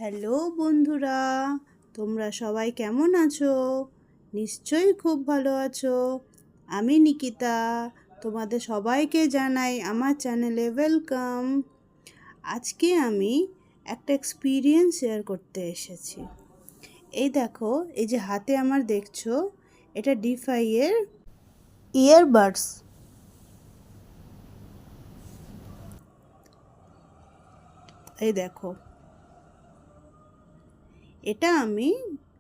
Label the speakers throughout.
Speaker 1: Hello বন্ধুরা, তোমরা সবাই কেমন আছো? নিশ্চয়ই খুব ভালো আছো। আমি নিকিতা, তোমাদের সবাইকে জানাই আমার চ্যানেলে ওয়েলকাম। আজকে আমি একটা এক্সপিরিয়েন্স শেয়ার করতে এসেছি। এই দেখো, এই যে হাতে আমার দেখছো, এটা ডিফাই এর ইয়ারবাডস। এই দেখো, এটা আমি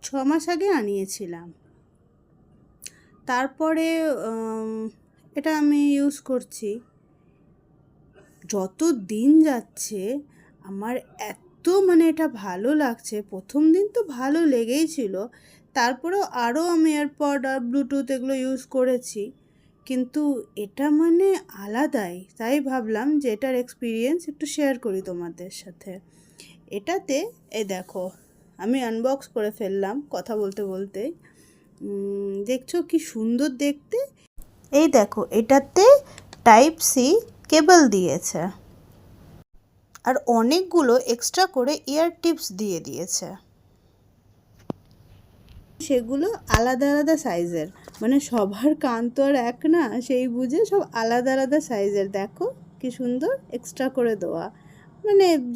Speaker 1: 6 মাস আগে আনিয়েছিলাম। তারপরে এটা আমি ইউজ করছি। যত দিন যাচ্ছে আমার এত এটা ভালো লাগছে। প্রথম দিন তো ভালো লেগেই ছিল, তারপরেও আরও আমি এয়ারপড আর ব্লুটুথ এগুলো ইউজ করেছি, কিন্তু এটা আলাদাই। তাই ভাবলাম যে এটার এক্সপিরিয়েন্স একটু শেয়ার করি তোমাদের সাথে। এটাতে এই দেখো, আমি আনবক্স করে ফেললাম কথা বলতে বলতেই। দেখছো কি সুন্দর দেখতে। এই দেখো, এটাতে টাইপ সি কেবল দিয়েছে আর অনেকগুলো এক্সট্রা করে ইয়ার টিপস দিয়ে দিয়েছে। সেগুলো আলাদা আলাদা সাইজের, সবার কান তো আর এক না, সেই বুঝে সব আলাদা আলাদা সাইজের। দেখো কি সুন্দর এক্সট্রা করে দেওয়া,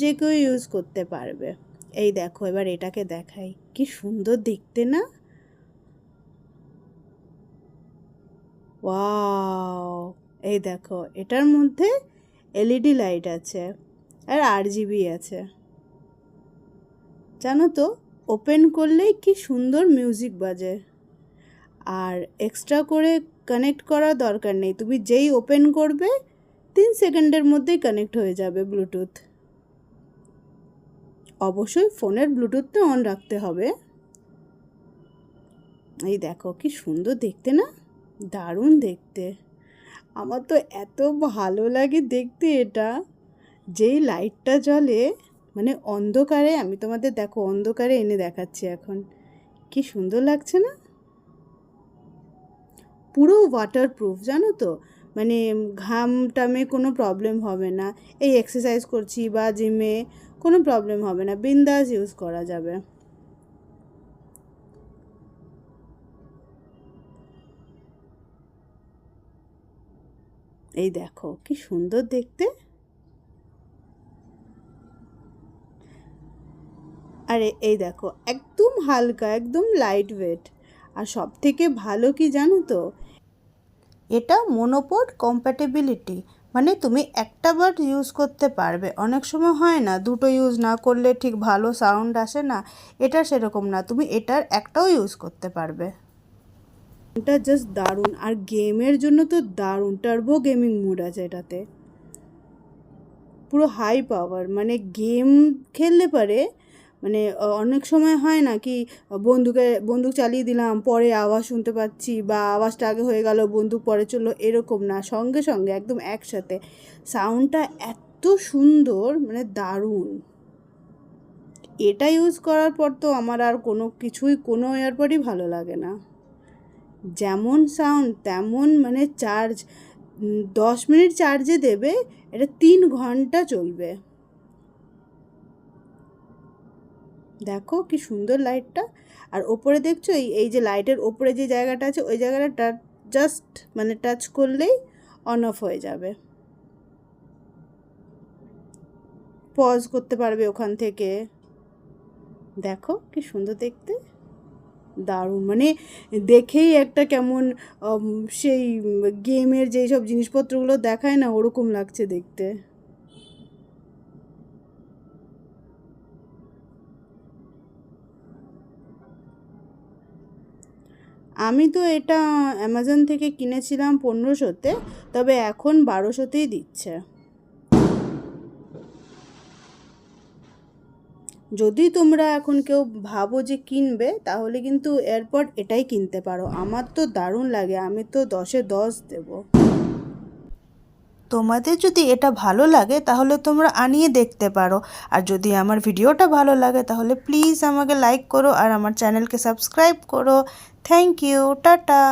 Speaker 1: যে কেউ ইউজ করতে পারবে। এই দেখো, এবার এটাকে দেখাই, কি সুন্দর দেখতে না? ওয়াও! এই দেখো, এটার মধ্যে এলইডি লাইট আছে আর আরজিবি আছে। জানো তো, ওপেন করলেই কি সুন্দর মিউজিক বাজে। আর এক্সট্রা করে কানেক্ট করার দরকার নেই, তুমি যেই ওপেন করবে 3 সেকেন্ডের মধ্যেই কানেক্ট হয়ে যাবে ব্লুটুথ। অবশ্যই ফোনের ব্লুটুথটা অন রাখতে হবে। এই দেখো কি সুন্দর দেখতে না? দারুণ দেখতে। আমার তো এত ভালো লাগে দেখতে এটা। যেই লাইটটা জ্বলে অন্ধকারে, আমি তোমাদের দেখো অন্ধকারে এনে দেখাচ্ছি এখন, কি সুন্দর লাগছে না? পুরো ওয়াটারপ্রুফ, জানো তো, ঘাম টামে কোনো প্রবলেম হবে না। এই এক্সারসাইজ করছি বা জিমে কোনো প্রবলেম হবে না, বিন্দাস ইউজ করা যাবে। এই দেখো কি সুন্দর দেখতে। আরে এই দেখো, একদম হালকা, একদম লাইট ওয়েট। আর সব থেকে ভালো কি জানো তো, এটা মনোপোড কম্প্যাটেবিলিটি, তুমি একটা বার ইউজ করতে পারবে। অনেক সময় হয় না, দুটো ইউজ না করলে ঠিক ভালো সাউন্ড আসে না, এটা সেরকম না, তুমি এটার একটাও ইউজ করতে পারবে। এটা জাস্ট দারুণ। আর গেমের জন্য তো দারুণ, টার্বো গেমিং মোড আছে এটাতে, পুরো হাই পাওয়ার। গেম খেললে পারে অনেক সময় হয় না কি, বন্দুক চালিয়ে দিলাম, পরে আওয়াজ শুনতে পাচ্ছি, বা আওয়াজটা আগে হয়ে গেল বন্দুক পরে চললো, এরকম না, সঙ্গে সঙ্গে একদম একসাথে। সাউন্ডটা এত সুন্দর, দারুণ। এটা ইউজ করার পর তো আমার আর কোনো এয়ারপডই ভালো লাগে না। যেমন সাউন্ড তেমন চার্জ, 10 মিনিট চার্জে দেবে, এটা 3 ঘন্টা চলবে। দেখো কি সুন্দর লাইটটা। আর ওপরে দেখছো, এই যে লাইটের ওপরে যে জায়গাটা আছে, ওই জায়গাটা জাস্ট টাচ করলেই অন অফ হয়ে যাবে। পজ করতে পারবে ওখান থেকে। দেখো কি সুন্দর দেখতে, দারুণ। দেখেই একটা কেমন সেই গেমের যেই সব জিনিসপত্রগুলো দেখায় না, ওরকম লাগছে দেখতে। আমি তো এটা অ্যামাজন থেকে কিনেছিলাম 1500-তে, তবে এখন 1200-তেই দিচ্ছে। যদি তোমরা এখন কেউ ভাবো যে কিনবে, তাহলে কিন্তু এয়ারপড এটাই কিনতে পারো। আমার তো দারুণ লাগে, আমি তো 10-এ 10 দেবো। তোমাদের যদি এটা ভালো লাগে তাহলে তোমরা আনিয়ে দেখতে পারো। আর যদি আমার ভিডিওটা ভালো লাগে তাহলে প্লিজ আমাকে লাইক করো আর আমার চ্যানেলকে সাবস্ক্রাইব করো। Thank you, tata.